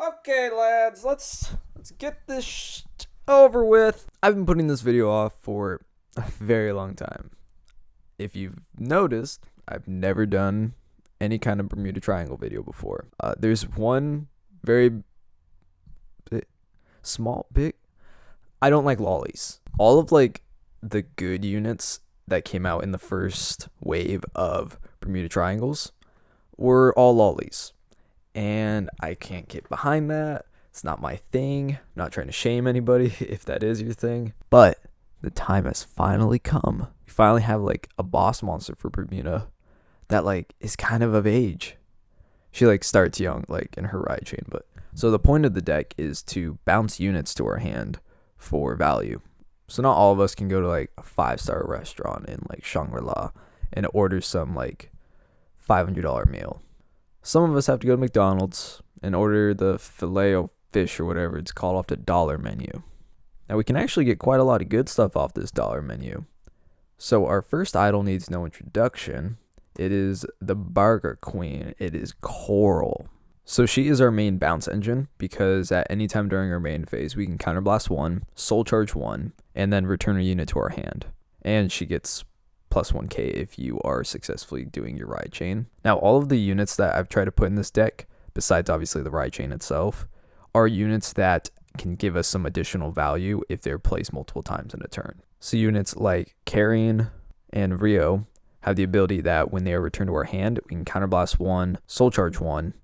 Okay, lads, let's get this over with. I've been putting this video off for a very long time. If you've noticed, I've never done any kind of Bermuda Triangle video before. There's one very big. I don't like lollies. All of like the good units that came out in the first wave of Bermuda Triangles were all lollies. And I can't get behind that. It's not my thing. I'm not trying to shame anybody if that is your thing. But the time has finally come. We finally have like a boss monster for Bermuda that like is kind of age. She like starts young, like in her ride chain. But so the point of the deck is to bounce units to our hand for value. So not all of us can go to like a 5-star restaurant in like Shangri-La and order some like $500 meal. Some of us have to go to McDonald's and order the filet o fish or whatever it's called off the dollar menu. Now we can actually get quite a lot of good stuff off this dollar menu. So our first idol needs no introduction. It is the Burger Queen. It is Coral. So she is our main bounce engine because at any time during our main phase we can counterblast 1, soul charge 1, and then return a unit to our hand. And she gets plus 1k if you are successfully doing your ride chain. Now all of the units that I've tried to put in this deck, besides obviously the ride chain itself, are units that can give us some additional value if they're placed multiple times in a turn. So units like Carrion and Rio have the ability that when they are returned to our hand, we can counterblast 1, soul charge 1,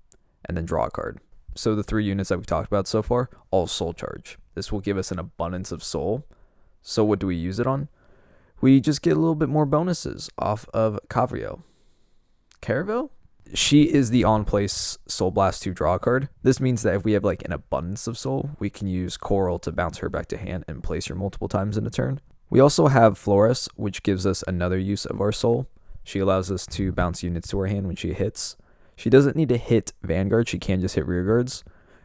and then draw a card. So the 3 units that we've talked about so far, all soul charge. This will give us an abundance of soul. So what do we use it on? We just get a little bit more bonuses off of Cavrio. Caravel? She is the on-place Soul Blast 2 draw card. This means that if we have like an abundance of soul, we can use Coral to bounce her back to hand and place her multiple times in a turn. We also have Flores, which gives us another use of our soul. She allows us to bounce units to her hand when she hits. She doesn't need to hit Vanguard, she can just hit rear guards,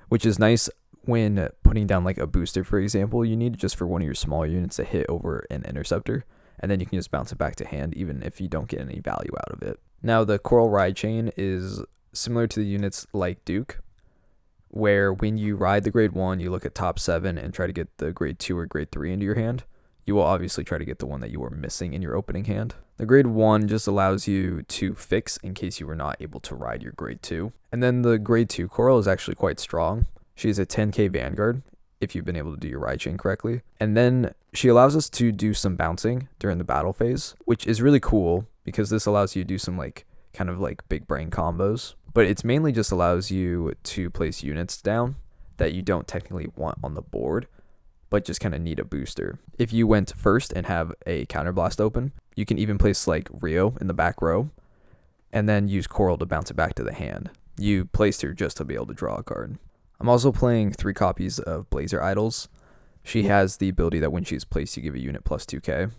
which is nice when putting down like a booster, for example, you need just for one of your smaller units to hit over an interceptor. And then you can just bounce it back to hand even if you don't get any value out of it. Now the Coral Ride Chain is similar to the units like Duke, where when you ride the grade 1, you look at top 7 and try to get the grade 2 or grade 3 into your hand. You will obviously try to get the one that you are missing in your opening hand. The grade 1 just allows you to fix in case you were not able to ride your grade 2. And then the grade 2 Coral is actually quite strong. She's a 10k Vanguard if you've been able to do your ride chain correctly. And then she allows us to do some bouncing during the battle phase, which is really cool because this allows you to do some like kind of like big brain combos. But it's mainly just allows you to place units down that you don't technically want on the board, but just kind of need a booster. If you went first and have a counterblast open, you can even place like Rio in the back row and then use Coral to bounce it back to the hand. You placed her just to be able to draw a card. I'm also playing 3 copies of Blazer Idols. She has the ability that when she's placed, you give a unit plus 2k.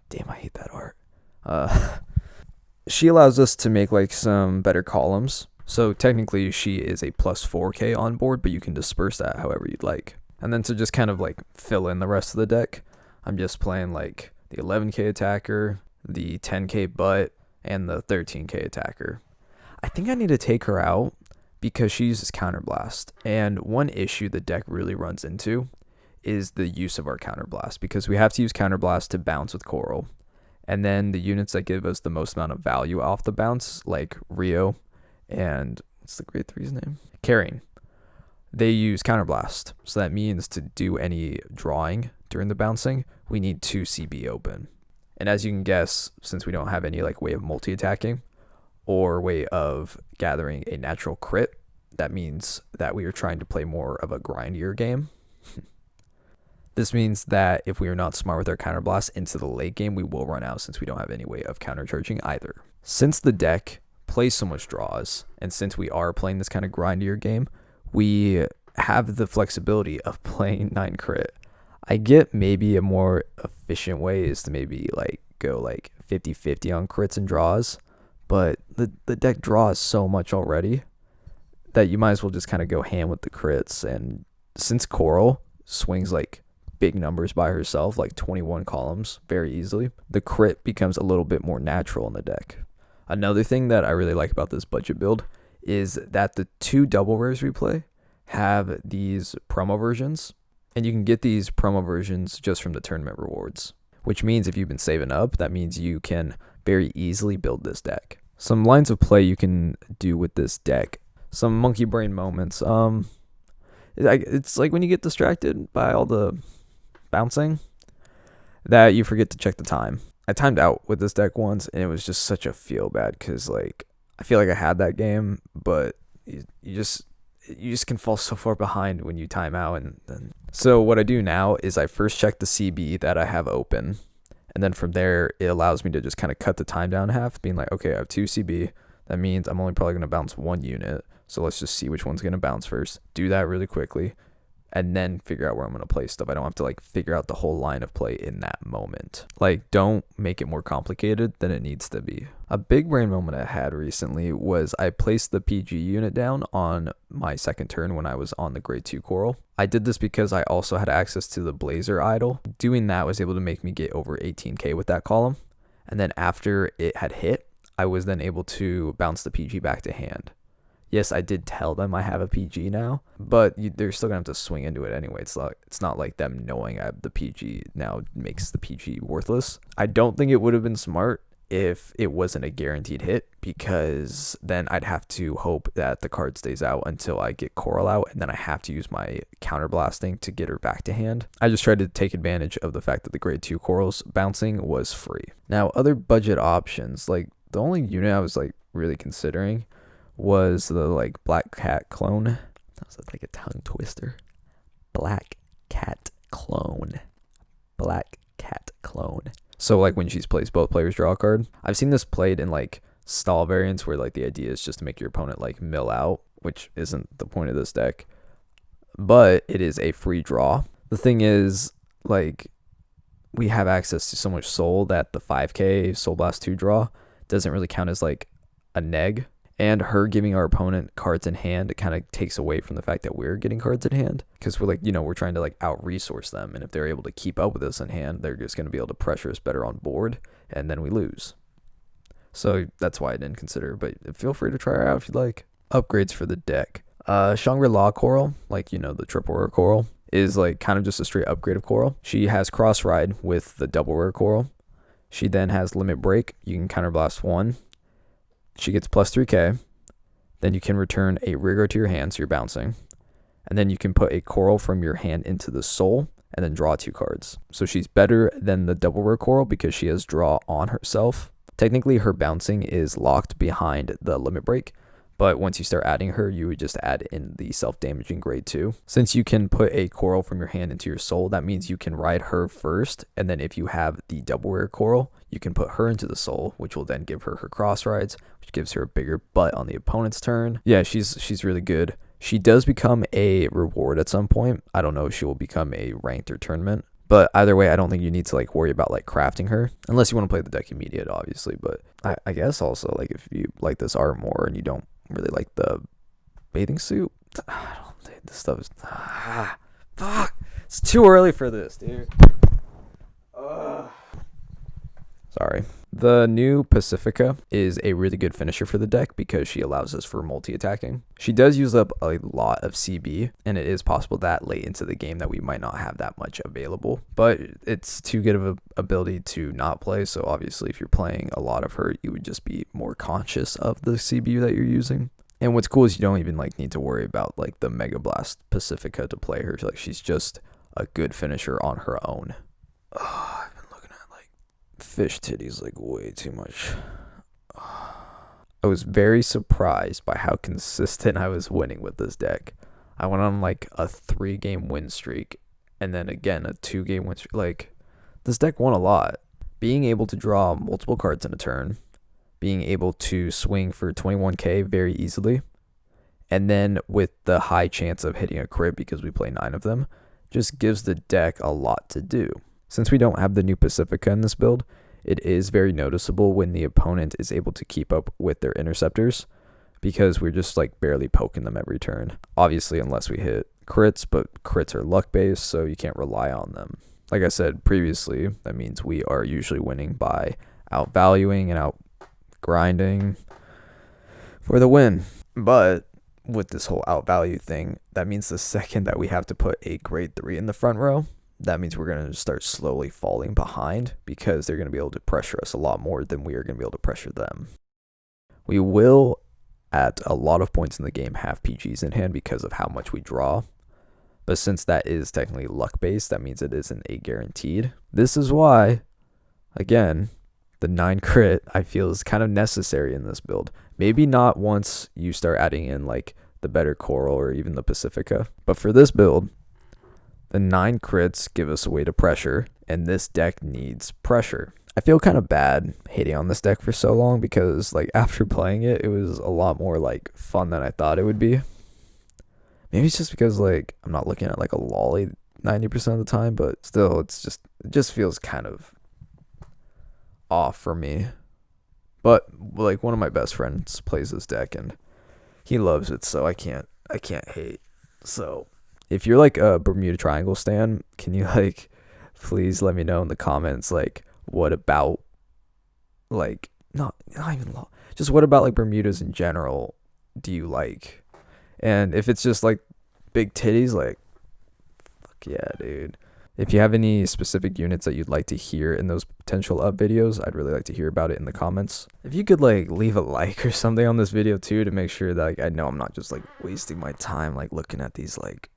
Damn, I hate that art. She allows us to make like some better columns. So technically she is a plus 4k on board, but you can disperse that however you'd like. And then to just kind of like fill in the rest of the deck, I'm just playing like the 11k attacker, the 10k butt, and the 13k attacker. I think I need to take her out because she uses Counterblast. And one issue the deck really runs into is the use of our Counterblast, because we have to use Counterblast to bounce with Coral. And then the units that give us the most amount of value off the bounce, like Rio and what's the grade 3's name? Carrying. They use Counterblast. So that means to do any drawing during the bouncing, we need 2 CB open. And as you can guess, since we don't have any like way of multi-attacking or way of gathering a natural crit, that means that we are trying to play more of a grindier game. This means that if we are not smart with our counterblast into the late game, we will run out since we don't have any way of countercharging either. Since the deck plays so much draws, and since we are playing this kind of grindier game, we have the flexibility of playing 9 crit. I get maybe a more efficient way is to maybe like go like 50-50 on crits and draws, but the deck draws so much already that you might as well just kind of go ham with the crits. And since Coral swings like big numbers by herself, like 21 columns very easily, the crit becomes a little bit more natural in the deck. Another thing that I really like about this budget build is that the 2 double rares we play have these promo versions, and you can get these promo versions just from the tournament rewards, which means if you've been saving up, that means you can very easily build this deck. Some lines of play you can do with this deck. Some monkey brain moments. It's like when you get distracted by all the bouncing that you forget to check the time. I timed out with this deck once, and it was just such a feel bad because like I feel like I had that game, but you just can fall so far behind when you time out. And so what I do now is I first check the CB that I have open, and then from there it allows me to just kind of cut the time down in half, being like, okay, I have 2 CB. That means I'm only probably going to bounce 1 unit. So let's just see which one's going to bounce first. Do that really quickly, and then figure out where I'm going to play stuff. I don't have to like figure out the whole line of play in that moment. Like, don't make it more complicated than it needs to be. A big brain moment I had recently was I placed the PG unit down on my second turn when I was on the grade 2 coral. I did this because I also had access to the Blazer idol. Doing that was able to make me get over 18k with that column. And then after it had hit, I was then able to bounce the PG back to hand. Yes, I did tell them I have a PG now, but they're still gonna have to swing into it anyway. It's not like them knowing I have the PG now makes the PG worthless. I don't think it would have been smart if it wasn't a guaranteed hit, because then I'd have to hope that the card stays out until I get Coral out, and then I have to use my counterblasting to get her back to hand. I just tried to take advantage of the fact that the grade 2 corals bouncing was free. Now, other budget options, like the only unit I was like really considering was the like Black Cat clone. That was like a tongue twister. Black Cat clone. Black Cat clone. So like when she's placed, both players draw a card. I've seen this played in like stall variants where like the idea is just to make your opponent like mill out, which isn't the point of this deck, but it is a free draw. The thing is, like, we have access to so much soul that the 5k Soul Blast 2 draw doesn't really count as like a neg. And her giving our opponent cards in hand, it kind of takes away from the fact that we're getting cards in hand, because we're like, we're trying to like out resource them. And if they're able to keep up with us in hand, they're just going to be able to pressure us better on board, and then we lose. So that's why I didn't consider, but feel free to try her out if you'd like. Upgrades for the deck. Shangri-La Coral, like, the triple rare coral, is like kind of just a straight upgrade of coral. She has cross ride with the double rare coral. She then has limit break. You can counterblast 1. She gets plus 3k. Then you can return a rigor to your hand, so you're bouncing. And then you can put a coral from your hand into the soul and then draw 2 cards. So she's better than the double rare coral because she has draw on herself. Technically, her bouncing is locked behind the limit break, but once you start adding her, you would just add in the self-damaging grade 2. Since you can put a coral from your hand into your soul, that means you can ride her first, and then if you have the double rare coral, you can put her into the soul, which will then give her cross rides, which gives her a bigger butt on the opponent's turn. Yeah, she's really good. She does become a reward at some point. I don't know if she will become a ranked or tournament, but either way, I don't think you need to like worry about like crafting her unless you want to play the deck immediate, obviously. But I guess also like if you like this art more and you don't really like the bathing suit, I don't think this stuff is fuck. It's too early for this, dude. Sorry. The new Pacifica is a really good finisher for the deck because she allows us for multi-attacking. She does use up a lot of CB, and it is possible that late into the game that we might not have that much available, but it's too good of an ability to not play. So obviously if you're playing a lot of her, you would just be more conscious of the CB that you're using. And what's cool is you don't even like need to worry about like the Mega Blast Pacifica to play her. Like she's just a good finisher on her own. I've been looking at like fish titties like way too much. I was very surprised by how consistent I was winning with this deck. I went on like a 3-game win streak and then again a 2-game win streak. Like this deck won a lot. Being able to draw multiple cards in a turn, being able to swing for 21k very easily, and then with the high chance of hitting a crit because we play 9 of them, just gives the deck a lot to do. Since we don't have the new Pacifica in this build, it is very noticeable when the opponent is able to keep up with their interceptors because we're just like barely poking them every turn. Obviously, unless we hit crits, but crits are luck based, so you can't rely on them. Like I said previously, that means we are usually winning by outvaluing and out grinding for the win. But with this whole outvalue thing, that means the second that we have to put a grade 3 in the front row, that means we're going to start slowly falling behind because they're going to be able to pressure us a lot more than we are going to be able to pressure them. We will, at a lot of points in the game, have PGs in hand because of how much we draw. But since that is technically luck-based, that means it isn't a guaranteed. This is why, again, the 9 crit I feel is kind of necessary in this build. Maybe not once you start adding in like the better Coral or even the Pacifica. But for this build, the 9 crits give us a way to pressure, and this deck needs pressure. I feel kind of bad hating on this deck for so long because like after playing it, it was a lot more like fun than I thought it would be. Maybe it's just because like I'm not looking at like a lolly 90% of the time, but still it just feels kind of off for me. But like one of my best friends plays this deck and he loves it, so I can't hate. So if you're like a Bermuda Triangle stan, can you like please let me know in the comments like what about like not even just what about like Bermudas in general do you like? And if it's just like big titties, like fuck yeah, dude. If you have any specific units that you'd like to hear in those potential up videos, I'd really like to hear about it in the comments. If you could like leave a like or something on this video too to make sure that like I know I'm not just like wasting my time like looking at these like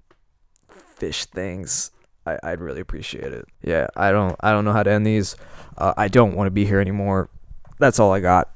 fish things, I'd really appreciate it. Yeah, I don't know how to end these. I don't want to be here anymore. That's all I got.